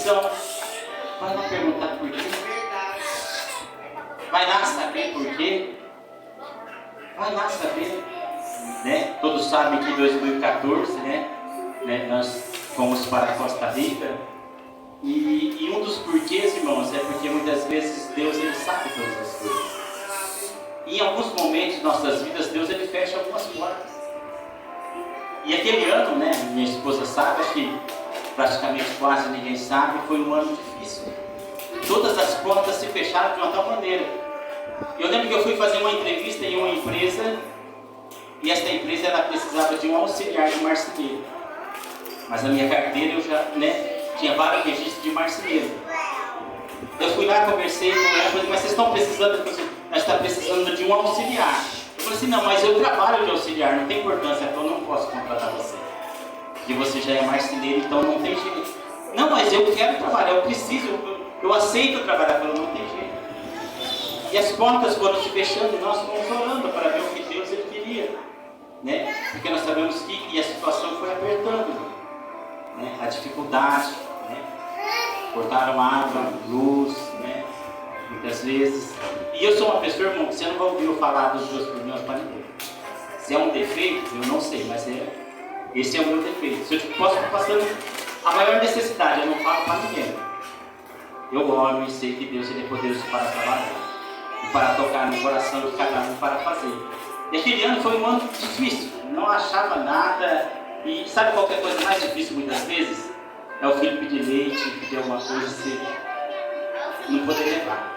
decepção. Vai lá perguntar por quê. Vai lá saber por quê. Vai lá saber. Né? Todos sabem que em 2014, né, nós fomos para a Costa Rica. E um dos porquês, irmãos, é porque muitas vezes Deus ele sabe todas as coisas. E em alguns momentos de nossas vidas, Deus ele fecha algumas portas. E aquele ano, né, minha esposa sabe, acho que praticamente quase ninguém sabe, foi um ano difícil. Todas as portas se fecharam de uma tal maneira. Eu lembro que eu fui fazer uma entrevista em uma empresa, e esta empresa ela precisava de um auxiliar de marceneiro. Mas na minha carteira eu já, né, tinha vários registros de marceneiro. Eu fui lá, conversei com ela, falei, mas vocês estão precisando, nós estamos precisando de um auxiliar. Eu falei assim, não, mas eu trabalho de auxiliar, não tem importância, então eu não posso contratar você. Porque você já é marceneiro, então não tem jeito. Não, mas eu quero trabalhar, eu preciso, eu aceito trabalhar, eu não tem jeito. E as portas foram se fechando e nós fomos orando para ver o que Deus ele queria. Né? Porque nós sabemos que a situação foi apertando. Né? A dificuldade, né? Cortaram água, luz, né? Muitas vezes. E eu sou uma pessoa, irmão, que você não vai ouvir eu falar dos meus problemas para ninguém. Se é um defeito, eu não sei, mas esse é o meu defeito. Se eu posso estar passando a maior necessidade, eu não falo para ninguém. Eu oro e sei que Deus ele é poderoso para trabalhar e para tocar no coração de cada um para fazer. E aquele ano foi um ano difícil, não achava nada. E sabe qual que é a coisa mais difícil muitas vezes? É o filho pedir leite, pedir alguma coisa assim, não poder levar.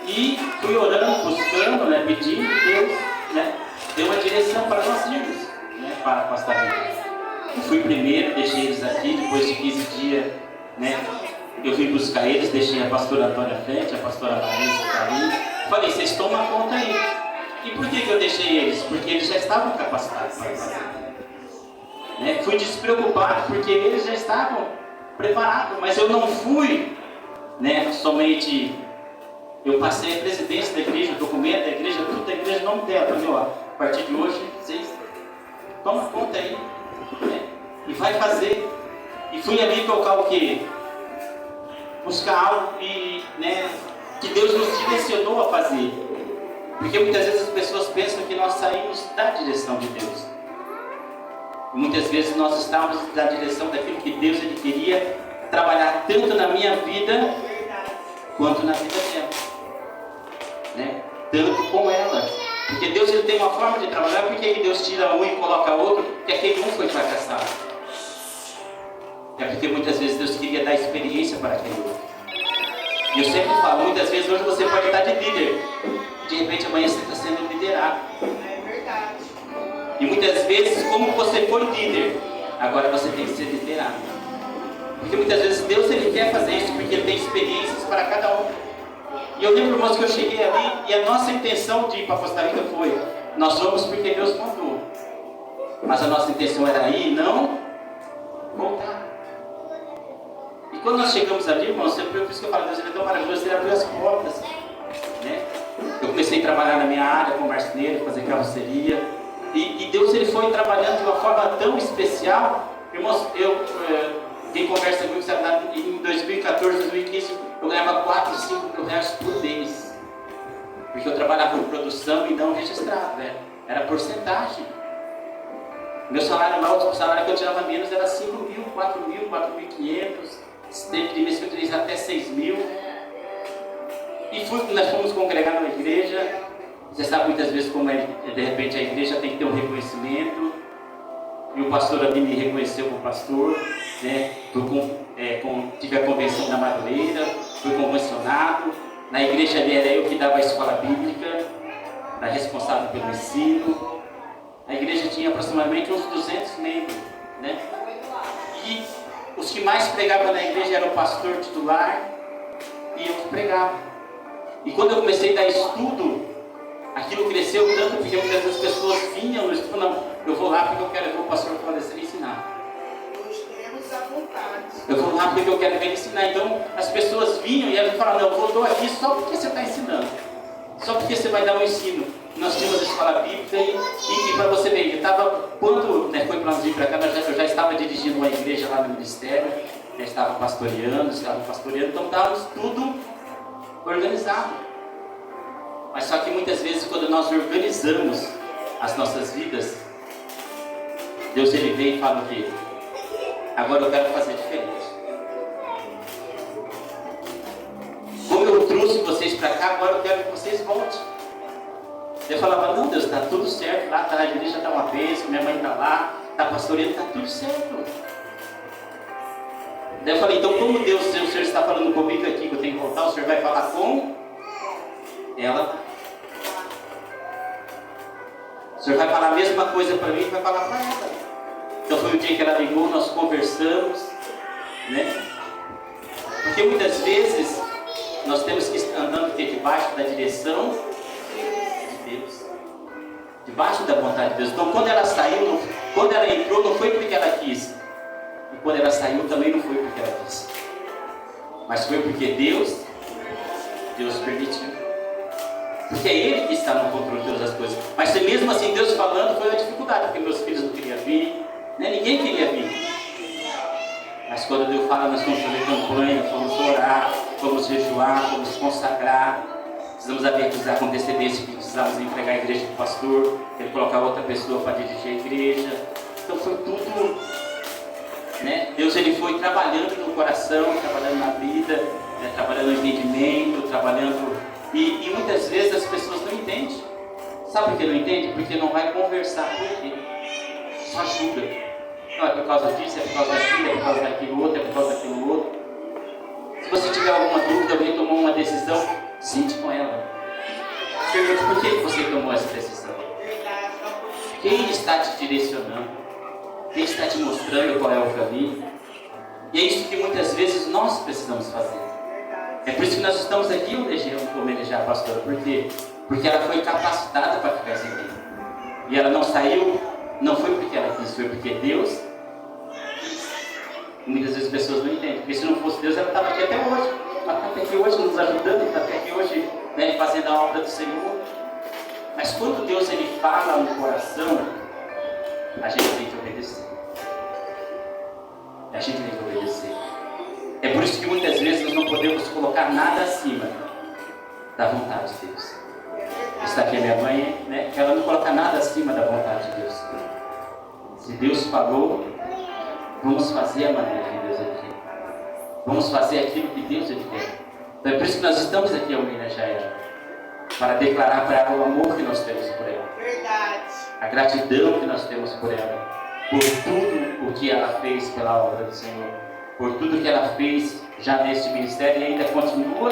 E fui orando, buscando, né, pedindo, e Deus, né, deu uma direção para nós irmos, né, para a Costa Rica. Eu fui primeiro, deixei eles aqui, depois de 15 dias, né, eu vim buscar eles, deixei a pastora Antônia à frente, a pastora Vanessa está ali. Falei, vocês tomam conta aí. E por que eu deixei eles? Porque eles já estavam capacitados para fazer. Né? Fui despreocupado porque eles já estavam preparados, mas eu não fui, né, somente, eu passei a presidência da igreja, o documento da igreja, tudo da igreja, o nome dela, falei, ó, a partir de hoje, vocês tomam conta aí, né? E vai fazer. E fui ali tocar o quê? Buscar algo que, né, que Deus nos direcionou a fazer. Porque muitas vezes as pessoas pensam que nós saímos da direção de Deus. E muitas vezes nós estávamos na direção daquilo que Deus ele queria trabalhar tanto na minha vida quanto na vida dela. Né? Tanto com ela. Porque Deus ele tem uma forma de trabalhar, porque Deus tira um e coloca outro, porque aquele um foi fracassado. É porque muitas vezes Deus queria dar experiência para aquele outro. E eu sempre falo, muitas vezes hoje você pode estar de líder. De repente amanhã você está sendo liderado. É verdade. E muitas vezes, como você foi líder, agora você tem que ser liderado. Porque muitas vezes Deus ele quer fazer isso, porque Ele tem experiências para cada um. E eu lembro, irmãos, que eu cheguei ali e a nossa intenção de ir para Costa Rica foi: nós vamos porque Deus mandou. Mas a nossa intenção era ir e não voltar. E quando nós chegamos ali, irmãos, por isso que eu falo, Deus ele é tão maravilhoso, Ele abriu as portas. Né? Eu comecei a trabalhar na minha área como marceneiro, fazer carroceria. E Deus ele foi trabalhando de uma forma tão especial. Irmãos, quem conversa comigo sabe, em 2014, 2015, eu ganhava 4, 5 mil reais por mês. Porque eu trabalhava com produção e não registrado, né? Era porcentagem. Meu salário, o salário que eu tirava menos era 5 mil, 4 mil, 4.500. Teve de mês que eu tirei até 6 mil. E nós fomos congregar na igreja. Você sabe muitas vezes como é, de repente a igreja tem que ter um reconhecimento. E o pastor ali me reconheceu como pastor, né? Tive a convenção na Madureira, fui convencionado. Na igreja ali era eu que dava a escola bíblica, era responsável pelo ensino. A igreja tinha aproximadamente uns 200 membros, né? E os que mais pregavam na igreja eram o pastor titular e eu que pregava. E quando eu comecei a dar estudo, aquilo cresceu tanto, porque muitas vezes as pessoas vinham e falavam, não, eu vou lá porque eu quero ver o pastor falecer e ensinar. Nós temos a vontade. Eu vou lá porque eu quero ver ele ensinar. Então as pessoas vinham e elas falavam, não, eu estou aqui só porque você está ensinando. Só porque você vai dar um ensino. Nós tínhamos a escola bíblica e para você ver, quando foi para nós vir para cá, eu já estava dirigindo uma igreja lá no ministério. estavam pastoreando, então estávamos tudo organizado. Mas só que muitas vezes quando nós organizamos as nossas vidas, Deus ele vem e fala o quê? Agora eu quero fazer diferente. Como eu trouxe vocês para cá, agora eu quero que vocês voltem. Eu falava, não Deus, está tudo certo, lá tá, a igreja está uma bênção, minha mãe está lá, está pastoreando, está tudo certo. Daí eu falei, então como Deus, o Senhor está falando comigo aqui, que eu tenho que voltar, o Senhor vai falar com ela. O Senhor vai falar a mesma coisa para mim, vai falar para ela. Então foi o dia que ela ligou, nós conversamos, né? Porque muitas vezes nós temos que estar andando debaixo da direção de Deus, debaixo da vontade de Deus. Então quando ela saiu, quando ela entrou, não foi porque ela quis. E quando ela saiu também não foi porque ela quis. Mas foi porque Deus permitiu. Porque é Ele que está no controle de todas as coisas. Mas mesmo assim, Deus falando, foi uma dificuldade, porque meus filhos não queriam vir, né? Ninguém queria vir. Mas quando Deus fala, nós vamos fazer campanha, vamos orar, vamos jejuar, vamos consagrar. Precisamos avisar com antecedência que precisamos entregar a igreja para o pastor, ele colocar outra pessoa para dirigir a igreja. Então foi tudo, né? Deus ele foi trabalhando no coração, trabalhando na vida, né? Trabalhando no entendimento, trabalhando... E muitas vezes as pessoas não entendem. Sabe por que não entende? Porque não vai conversar. Por quê? Só julga. Não, é por causa disso, é por causa daquilo, é por causa daquilo outro, é por causa daquilo outro. Se você tiver alguma dúvida, alguém tomou uma decisão, sente com ela. Pergunte por que você tomou essa decisão. Quem está te direcionando? Quem está te mostrando qual é o caminho? E é isso que muitas vezes nós precisamos fazer. É por isso que nós estamos aqui homenagear a pastora. Por quê? Porque ela foi capacitada para ficar aqui. E ela não saiu, não foi porque ela quis, foi porque Deus. E muitas vezes as pessoas não entendem. Porque se não fosse Deus, ela estava aqui até hoje. Ela está até aqui hoje nos ajudando, está até aqui hoje, né, fazendo a obra do Senhor. Mas quando Deus ele fala no coração, a gente tem que obedecer. A gente tem que obedecer. É por isso que muitas vezes nós não podemos colocar nada acima da vontade de Deus. Está aqui a minha mãe, né? Ela não coloca nada acima da vontade de Deus. Se Deus falou, vamos fazer a maneira que Deus quer. Vamos fazer aquilo que Deus quer. Então é por isso que nós estamos aqui a homenagear ela. Para declarar para ela o amor que nós temos por ela. Verdade. A gratidão que nós temos por ela. Por tudo o que ela fez pela obra do Senhor. Por tudo que ela fez já neste ministério e ainda continua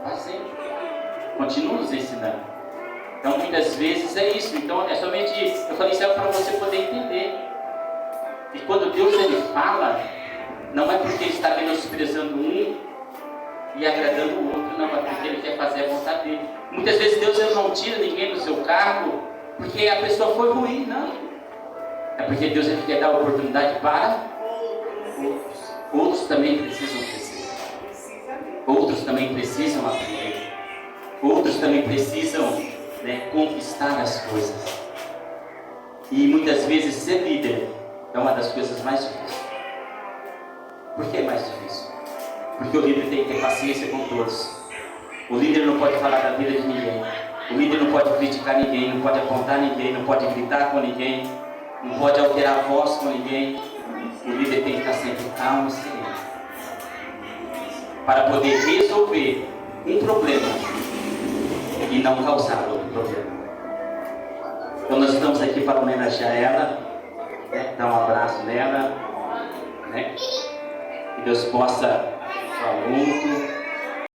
fazendo. Continua nos ensinando. Então muitas vezes é isso. Então é somente isso. Eu falei isso é para você poder entender. E quando Deus ele fala, não é porque ele está menosprezando um e agradando o outro, não, é porque ele quer fazer a vontade dele. Muitas vezes Deus ele não tira ninguém do seu cargo porque a pessoa foi ruim, não. É porque Deus ele quer dar oportunidade para outros. Outros também precisam crescer. Outros também precisam aprender. Outros também precisam, né, conquistar as coisas. E muitas vezes ser líder é uma das coisas mais difíceis. Por que é mais difícil? Porque o líder tem que ter paciência com todos. O líder não pode falar da vida de ninguém. O líder não pode criticar ninguém, não pode apontar ninguém, não pode gritar com ninguém, não pode alterar a voz com ninguém. O líder tem que estar sempre calmo e sereno para poder resolver um problema e não causar outro problema. Então nós estamos aqui para homenagear ela, né? Dar um abraço nela, né? Que Deus possa falar muito.